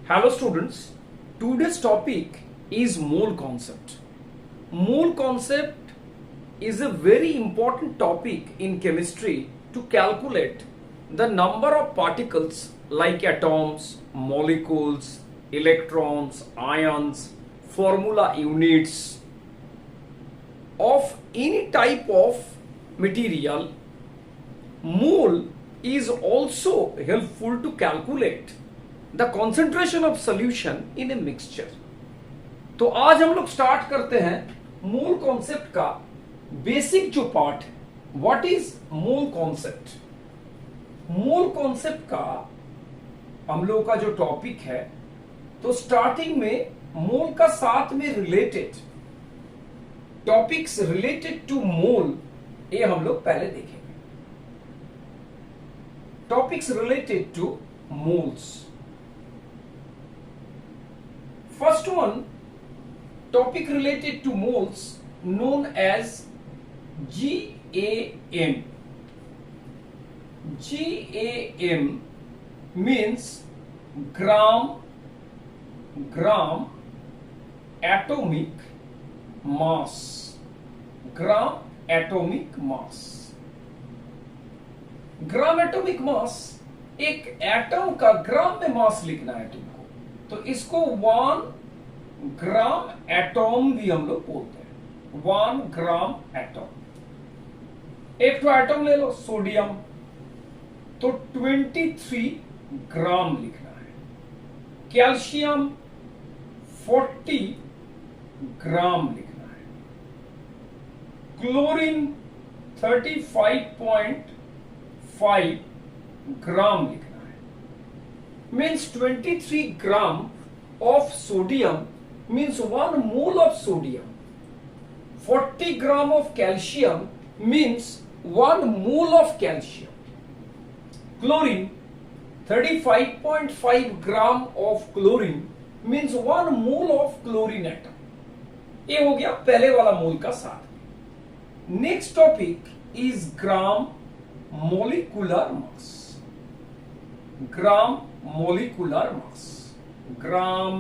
Hello students, today's topic is mole concept. Mole concept is a very important topic in chemistry to calculate the number of particles like atoms, molecules, electrons, ions, formula units of any type of material. Mole is also helpful to calculate the concentration of solution in a mixture. तो आज हम लोग start करते हैं mole concept का basic जो part है. What is mole concept? Mole concept का हम लोग का जो टॉपिक है, तो स्टार्टिंग में मोल का साथ में रिलेटेड टॉपिक्स रिलेटेड टू मोल ये हम लोग पहले देखेंगे. Topics related two moles. First one, topic related to moles known as GAM. GAM means gram atomic mass. Gram atomic mass. Gram atomic mass, एक एटम का ग्राम में मास लिखना है तुमको, तो इसको 1 ग्राम एटॉम भी हम लोग बोलते हैं. 1 ग्राम एटॉम. एक तो एटम ले लो सोडियम, तो 23 ग्राम लिखना है. कैल्शियम 40 ग्राम लिखना है. क्लोरीन 35.5 ग्राम लिखना है. Means 23 gram of sodium means 1 mole of sodium. 40 gram of calcium means 1 mole of calcium. Chlorine 35.5 gram of chlorine means 1 mole of chlorine atom. ये हो गया पहले वाला मोल का साथ. Next topic is gram molecular mass. Gram molecular mass. Gram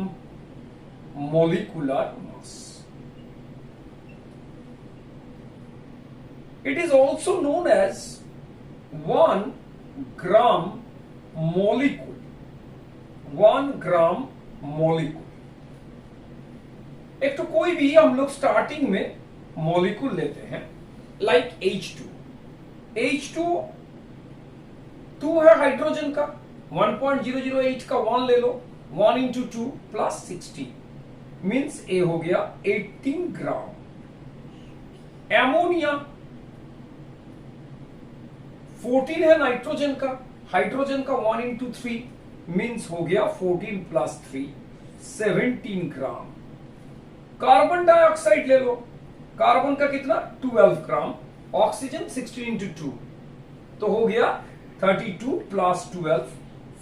molecular mass. It is also known as 1 gram molecule. 1 gram molecule. एक तो कोई भी हम लोग स्टार्टिंग में मॉलिक्यूल लेते हैं, लाइक H2. H2 2 है हाइड्रोजन का, 1.008 का 1 ले लो. 1 into 2 plus 60 मीन्स ए हो गया 18 ग्राम. एमोनिया 14 है नाइट्रोजन का, हाइड्रोजन का 1 into 3 मीन्स हो गया 14 plus 3 17 ग्राम. कार्बन डाइऑक्साइड ले लो, कार्बन का कितना 12 ग्राम. ऑक्सीजन 16 into 2 तो हो गया 32 plus 12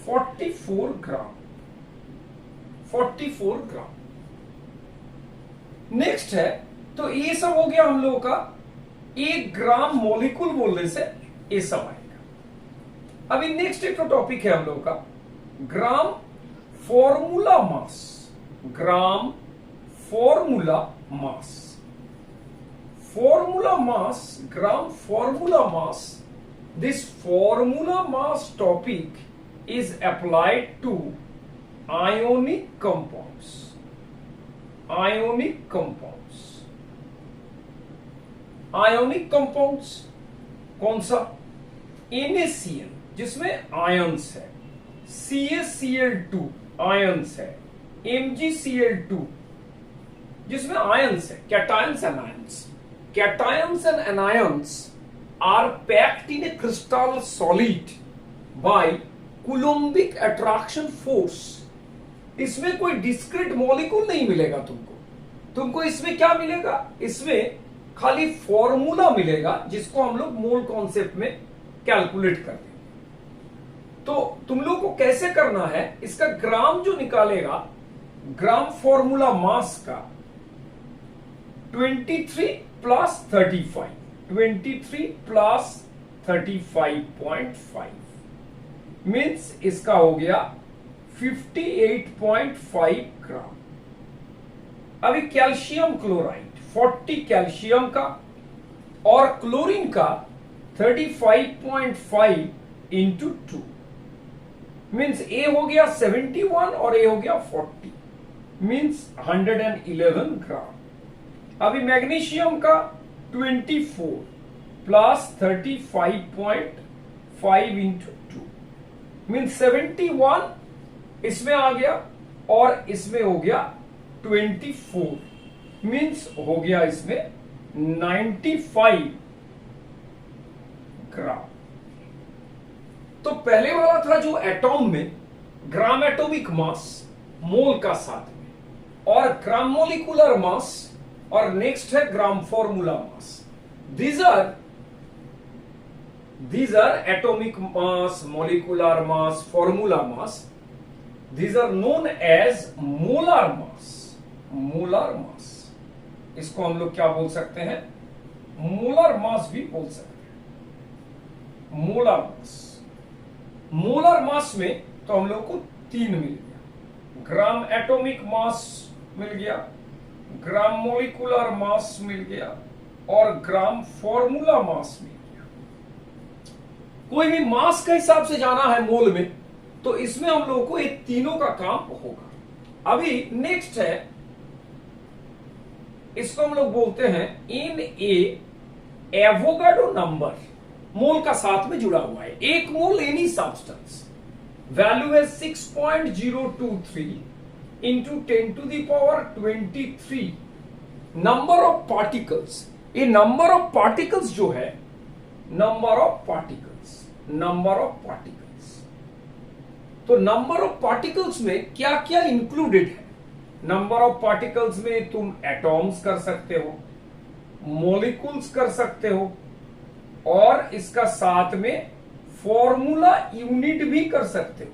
44 ग्राम. 44 ग्राम. नेक्स्ट है, तो ये सब हो गया हम लोगों का 1 ग्राम मॉलिक्यूल बोलने से ये सब आएगा. अभी नेक्स्ट एक तो टॉपिक है हम लोगों का gram formula mass. Gram formula mass. Formula mass, gram formula mass. This formula mass topic is applied to ionic compounds. Ionic compounds. Ionic compounds कौन सा? NaCl जिसमें आयंस है, CaCl2 आयंस है, MgCl2 जिसमें आयंस है, cations and anions. Cations and anions are packed in a crystal solid by Coulombic attraction force. इसमें कोई discrete molecule नहीं मिलेगा तुमको इसमें क्या मिलेगा? इसमें खाली फॉर्मूला मिलेगा जिसको हम लोग मोल कॉन्सेप्ट में कैलकुलेट कर देंगे. तो तुम लोग को कैसे करना है, इसका ग्राम जो निकालेगा, ग्राम फॉर्मूला मास का 23 plus 35, 23 plus 35.5 मीन्स इसका हो गया 58.5 ग्राम। अभी कैल्शियम क्लोराइड 40 कैल्शियम का और क्लोरीन का 35.5 इंटू 2 मीन्स ए हो गया 71 और ए हो गया 40 मीन्स 111 ग्राम। अभी मैग्नीशियम का 24 प्लस 35.5 इंटू 2 मीन्स 71 इसमें आ गया और इसमें हो गया 24 मीन्स हो गया इसमें 95 ग्राम। तो पहले वाला था जो एटॉम में ग्राम एटॉमिक मास मोल का साथ में और ग्राम मोलिकुलर मास और नेक्स्ट है gram formula mass. these are atomic mass, molecular mass, formula mass. These are known as molar mass. molar mass इसको हम लोग क्या बोल सकते हैं, मोलर मास भी बोल सकते हैं। मोलर मास, मोलर मास में तो हम लोग को 3 मिल गया, ग्राम एटॉमिक मास मिल गया, ग्राम मोलिकुलर मास मिल गया और ग्राम फॉर्मूला मास मिल गया। कोई भी मास के हिसाब से जाना है मोल में तो इसमें हम लोगों को ये तीनों का काम होगा। अभी नेक्स्ट है, इसको हम लोग बोलते हैं इन ए एवोगाड्रो नंबर, मोल का साथ में जुड़ा हुआ है। एक मोल एनी सब्सटेंस, वैल्यू है 6.023 into 10 to the power 23 number of particles. ये नंबर ऑफ पार्टिकल्स जो है, number of particles, number of particles, तो नंबर ऑफ पार्टिकल्स में क्या क्या इंक्लूडेड है। नंबर ऑफ पार्टिकल्स में तुम एटॉम्स कर सकते हो, मॉलिक्यूल्स कर सकते हो और इसका साथ में फॉर्मूला यूनिट भी कर सकते हो,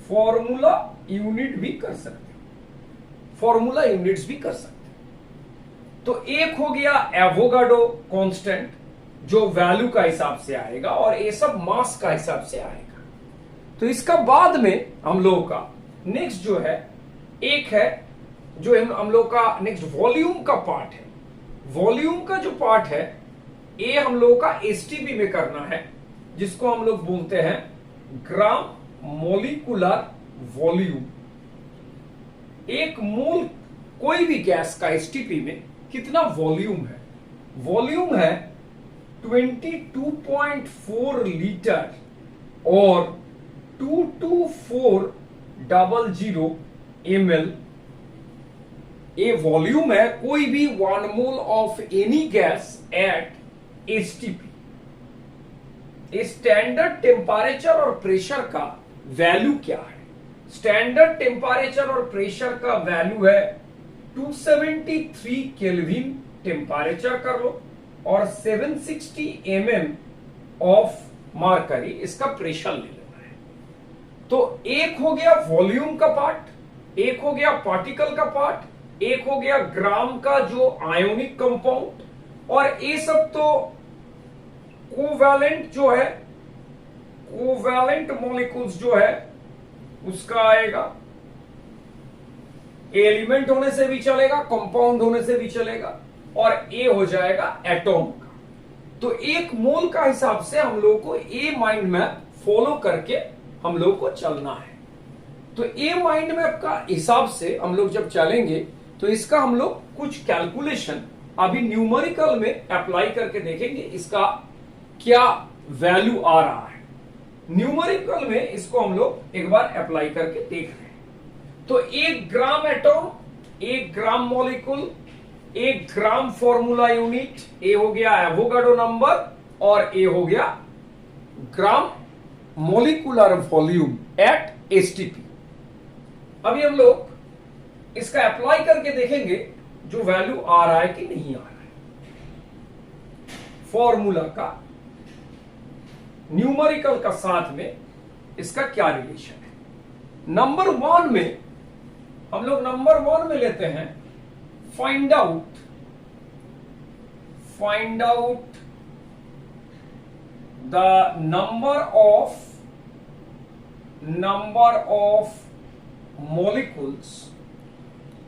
फॉर्मूला यूनिट भी कर सकते हो, फॉर्मूला यूनिट्स भी कर सकते हो। तो एक हो गया एवोगाड्रो कांस्टेंट जो वैल्यू का हिसाब से आएगा और ये सब मास का हिसाब से आएगा। तो इसका बाद में हम लोगों का नेक्स्ट जो है, एक है जो हम लोग का नेक्स्ट वॉल्यूम का पार्ट है। वॉल्यूम का जो पार्ट है ये हम लोगों का एसटीपी में करना है, जिसको हम लोग बोलते हैं ग्राम मोलिकुलर वॉल्यूम। एक मोल कोई भी गैस का एसटीपी में कितना वॉल्यूम है, वॉल्यूम है 22.4 लीटर और 22400 ml। ये वॉल्यूम है कोई भी 1 mole of any gas at STP. Standard temperature और प्रेशर का वैल्यू क्या है, स्टैंडर्ड टेम्परेचर और प्रेशर का वैल्यू है 273 केल्विन टेम्परेचर कर लो और 760 mm ऑफ मरकरी इसका प्रेशर ले लेना है। तो एक हो गया वॉल्यूम का पार्ट, एक हो गया पार्टिकल का पार्ट, एक हो गया ग्राम का जो आयोनिक कंपाउंड, और ये सब तो कोवैलेंट जो है, कोवैलेंट मॉलिक्यूल्स जो है उसका आएगा। एलिमेंट होने से भी चलेगा, कंपाउंड होने से भी चलेगा, और ए हो जाएगा एटॉम का। तो एक मोल का हिसाब से हम लोग को ए माइंड मैप फॉलो करके हम लोग को चलना है। तो ए माइंड मैप का हिसाब से हम लोग जब चलेंगे तो इसका हम लोग कुछ कैलकुलेशन अभी न्यूमेरिकल में अप्लाई करके देखेंगे, इसका क्या वैल्यू आ रहा है। न्यूमेरिकल में इसको हम लोग एक बार अप्लाई करके देख रहे हैं। तो 1 gram atom, 1 gram molecule, 1 gram formula unit, A हो गया एवोगाड्रो नंबर और ए हो गया gram molecular volume at STP. अभी हम लोग इसका अप्लाई करके देखेंगे जो वैल्यू आ रहा है कि नहीं आ रहा है। फॉर्मूला का न्यूमेरिकल का साथ में इसका क्या रिलेशन है। नंबर 1 में हम लोग नंबर 1 में लेते हैं find out the number of molecules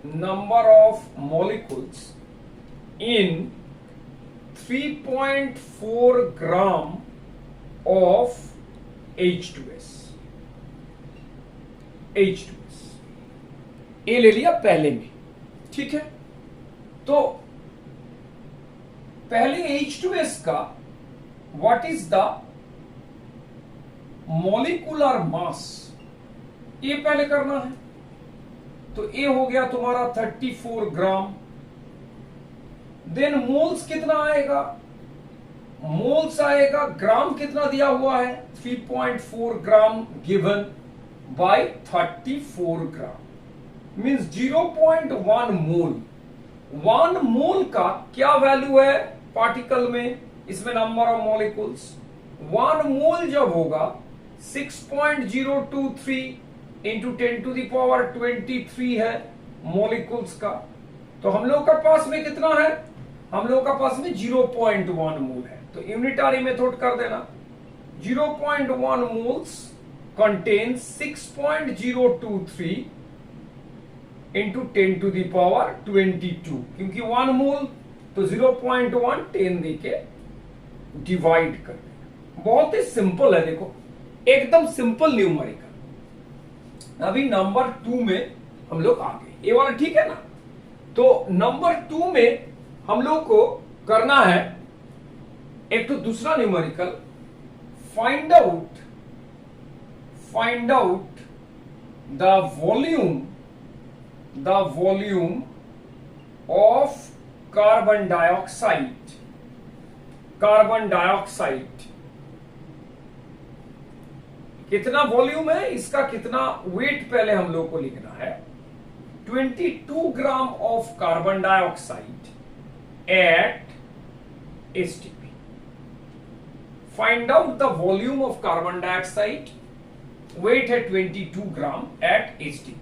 number of molecules in 3.4 gram of H2S ये ले लिया पहले में, ठीक है। तो पहले H2S का what is the molecular mass, ये पहले करना है। तो ये हो गया तुम्हारा 34 ग्राम। देन मोल्स कितना आएगा, मोल्स आएगा, ग्राम कितना दिया हुआ है 3.4 ग्राम गिवन बाय 34 ग्राम मींस 0.1 मोल। 1 मोल का क्या वैल्यू है पार्टिकल में, इसमें नंबर ऑफ मॉलिक्यूल्स। 1 मोल जब होगा 6.023 इंटू 10 टू द पावर 23 है मॉलिक्यूल्स का। तो हम लोग का पास में कितना है, हम लोग का पास में 0.1 मोल है। तो यूनिटरी मेथड कर देना, 0.1 moles contains 6.023 into 10 to the power 22, क्योंकि 1 मोल तो 0.1 10 देके डिवाइड कर देना। बहुत ही सिंपल है, देखो एकदम सिंपल न्यूमेरिकल। अभी नंबर 2 में हम लोग आ गए, ये वाला ठीक है ना। तो नंबर 2 में हम लोग को करना है एक तो दूसरा numerical, find out the volume of carbon dioxide कितना वॉल्यूम है इसका, कितना वेट पहले हम लोग को लिखना है। 22 gram of carbon dioxide at STP. Find out the volume of carbon dioxide, weight है 22 ग्राम एट एसटीपी।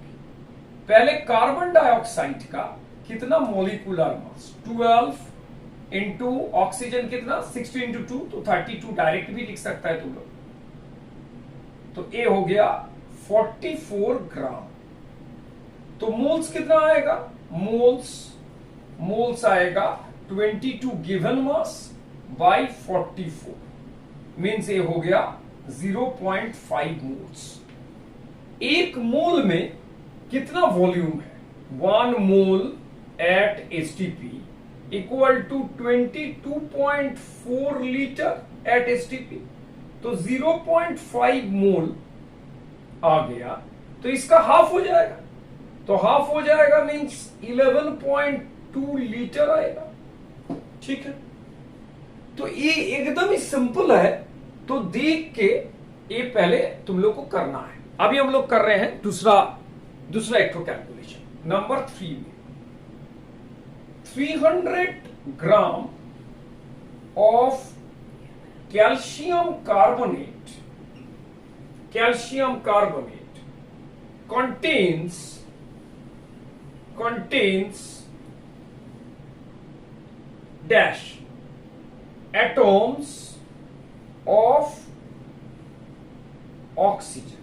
पहले कार्बन डाइऑक्साइड का कितना मोलिकुलर मास, 12 इंटू ऑक्सीजन कितना 60 इंटू 2 तो 32, डायरेक्ट भी लिख सकता है तुम लोग। तो ए हो गया 44 ग्राम। तो मोल्स कितना आएगा, मोल्स आएगा 22 गिवन मास बाय 44 मींस ये हो गया 0.5 मोल्स। एक मोल में कितना वॉल्यूम है, 1 mole at STP equal to 22.4 litre at STP. तो 0.5 मोल आ गया, तो इसका हाफ हो जाएगा। तो हाफ हो जाएगा मींस 11.2 लीटर आएगा, ठीक है। तो ये एकदम ही सिंपल है, तो देख के ये पहले तुम लोग को करना है। अभी हम लोग कर रहे हैं दूसरा एक कैलकुलेशन नंबर 3 में। 300 gram of calcium carbonate contains dash atoms of oxygen।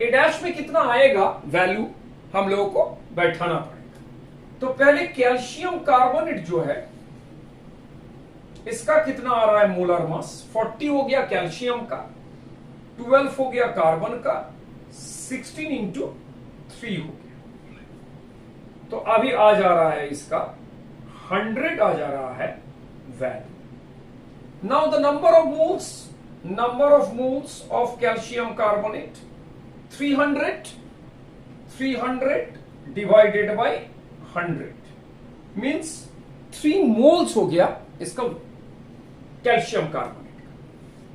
A dash में कितना आएगा वैल्यू हम लोगों को बैठाना पड़ेगा। तो पहले कैल्शियम कार्बोनेट जो है इसका कितना आ रहा है मोलर मास, 40 हो गया कैल्शियम का, 12 हो गया कार्बन का, 16 इंटू 3 हो गया। तो अभी आ जा रहा है इसका 100 आ जा रहा है value. Now the number of moles of calcium carbonate 300 divided by 100 means 3 moles हो गया इसका कैल्शियम कार्बोनेट का।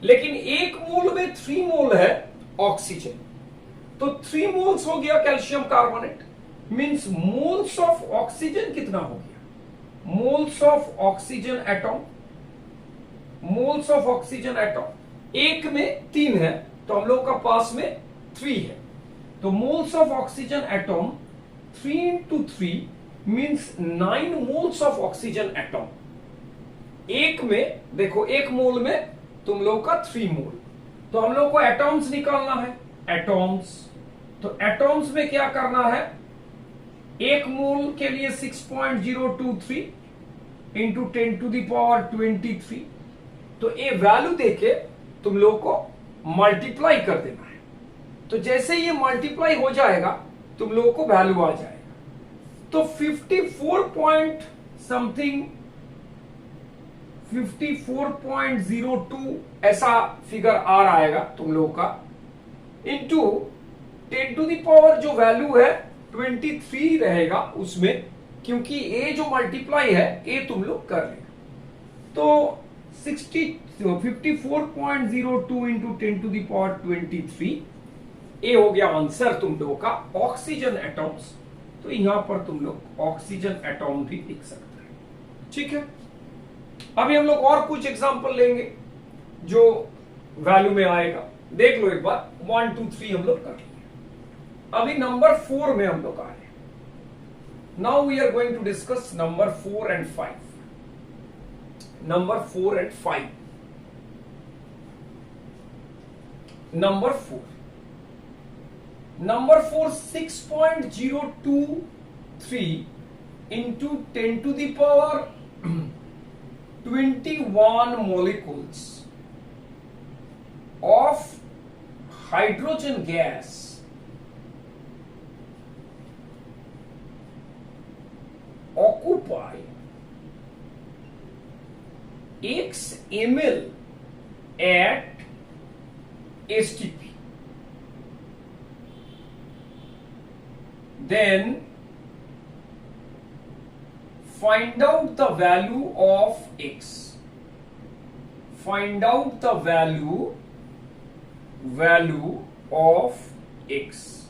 लेकिन एक मोल में 3 मोल है ऑक्सीजन, तो 3 मोल्स हो गया calcium carbonate means moles of oxygen कितना हो गया, मोल्स ऑफ ऑक्सीजन एटॉम एक में 3 है तो हम लोग का पास में 3 है। तो moles of oxygen atom 3 into 3 means 9 moles of oxygen atom. एक में देखो, एक मोल में तुम लोग का 3 मोल, तो हम लोग को एटॉम्स निकालना है। एटॉम्स तो एटॉम्स में क्या करना है, एक मोल के लिए 6.023 इंटू 10⁻23। तो ये वैल्यू देके तुम लोग को मल्टीप्लाई कर देना है। तो जैसे ये मल्टीप्लाई हो जाएगा तुम लोगों को वैल्यू आ जाएगा। तो 54 पॉइंट समथिंग 54.02 ऐसा फिगर आ रहा आएगा तुम लोगों का, इंटू 10⁻, जो वैल्यू है 23 रहेगा उसमें, क्योंकि ये जो मल्टीप्लाई है ये तुम लोग कर लेगा। तो 54.02 इंटू 10⁻23 ये हो गया आंसर तुम लोगों का ऑक्सीजन एटॉम्स। तो यहां पर तुम लोग ऑक्सीजन एटॉम भी लिख सकते हैं। ठीक है, अभी हम लोग और कुछ एग्जांपल लेंगे जो वैल्यू में आएगा। देख लो एक बार, 1 2 3 हम लोग कर लिए। अभी नंबर 4 में हम लोग आए। Now we are going to discuss number 4 and 5। Number 4 and 5। Number 4 6.023 into 10⁻21 molecules of hydrogen gas occupy x ml at STP. Then find out the value of x. Find out the value of x.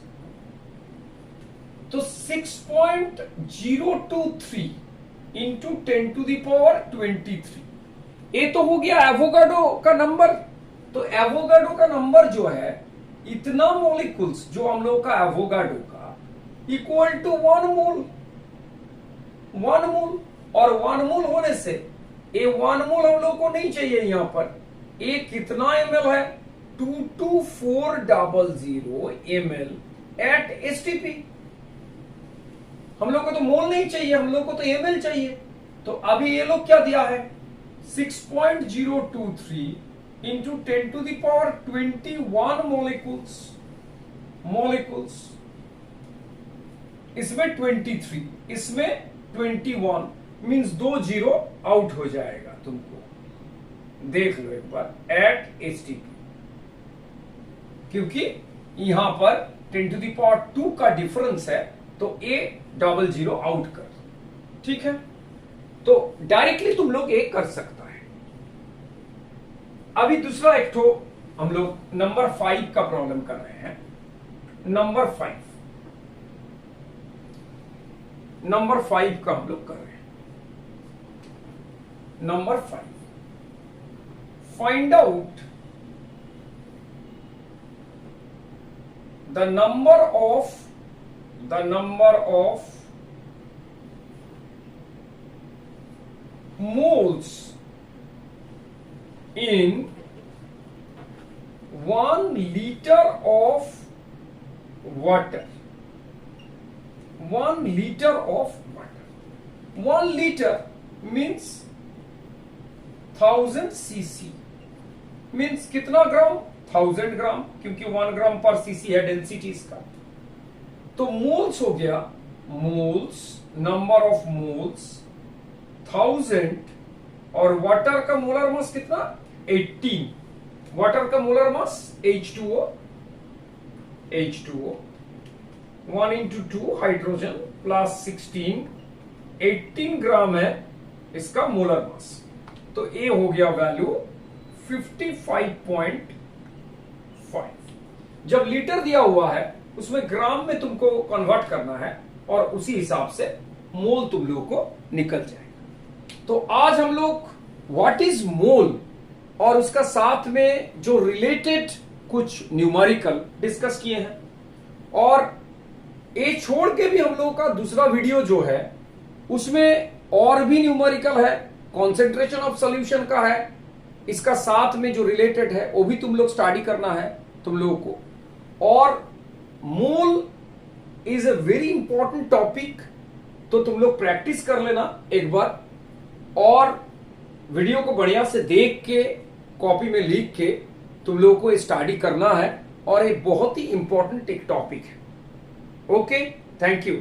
तो 6.023 into 10⁻23 ये तो हो गया Avogadro का number. तो Avogadro का number जो है, इतना मॉलिक्यूल्स जो हम लोग का एवोगाड्रो का इक्वल टू 1 मोल। 1 मोल, और 1 मोल होने से ये 1 मोल हम लोग को नहीं चाहिए। यहां पर ये कितना ml है, 22400 ml एट STP। हम लोग को तो मोल नहीं चाहिए, हम लोग को तो ml चाहिए। तो अभी ये लोग क्या दिया है, 6.023 इंटू 10⁻21 मोलिकुल्स, इसमें 23, इसमें 21, मींस 2 जीरो आउट हो जाएगा तुमको। देख लो एक बार, एट STP, क्योंकि यहां पर 10⁻2 का डिफरेंस है, तो ए 00 आउट कर। ठीक है, तो डायरेक्टली तुम लोग एक कर सकता है। अभी दूसरा एक तो हम लोग नंबर 5 का प्रॉब्लम कर रहे हैं। नंबर 5 का हम लोग कर रहे हैं। Number 5, find out the number of moles in 1 liter of water. 1 liter of water. 1 liter means 1000 cc. means कितना ग्राम, 1000 ग्राम, क्योंकि 1 ग्राम पर सीसी है डेंसिटी इसका। तो मोल्स हो गया, मोल्स, नंबर ऑफ मोल्स 1000, और वाटर का मोलर मास कितना, 18। वाटर का molar mass H2O 1 into 2 hydrogen plus 16, 18 ग्राम है इसका मोलर मास। तो ये हो गया वैल्यू 55.5। जब लीटर दिया हुआ है उसमें ग्राम में तुमको कन्वर्ट करना है, और उसी हिसाब से मोल तुम लोग को निकल जाएगा। तो आज हम लोग व्हाट इज मोल और उसका साथ में जो रिलेटेड कुछ न्यूमेरिकल डिस्कस किए हैं, और ये छोड़ के भी हम लोगों का दूसरा वीडियो जो है उसमें और भी न्यूमेरिकल है, कॉन्सेंट्रेशन ऑफ सॉल्यूशन का है, इसका साथ में जो रिलेटेड है वो भी तुम लोग स्टडी करना है तुम लोगों को। और mole is a very important topic, तो तुम लोग प्रैक्टिस कर लेना एक बार, और वीडियो को बढ़िया से देख के कॉपी में लिख के तुम लोगों को स्टडी करना है, और एक बहुत ही इंपॉर्टेंट एक टॉपिक है। Okay, thank you.